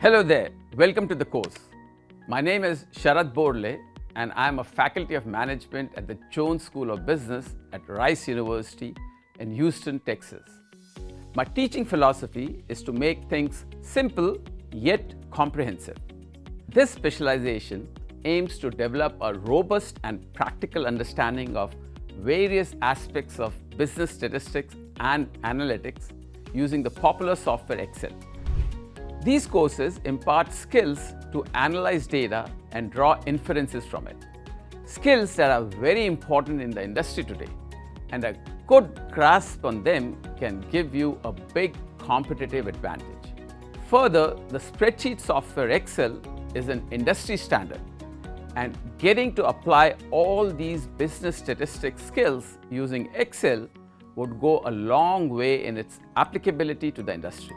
Hello there, welcome to the course. My name is Sharad Borle and I am a faculty of management at the Jones School of Business at Rice University in Houston, Texas. My teaching philosophy is to make things simple yet comprehensive. This specialization aims to develop a robust and practical understanding of various aspects of business statistics and analytics using the popular software Excel. These courses impart skills to analyze data and draw inferences from it. Skills that are very important in the industry today, and a good grasp on them can give you a big competitive advantage. Further, the spreadsheet software Excel is an industry standard, and getting to apply all these business statistics skills using Excel would go a long way in its applicability to the industry.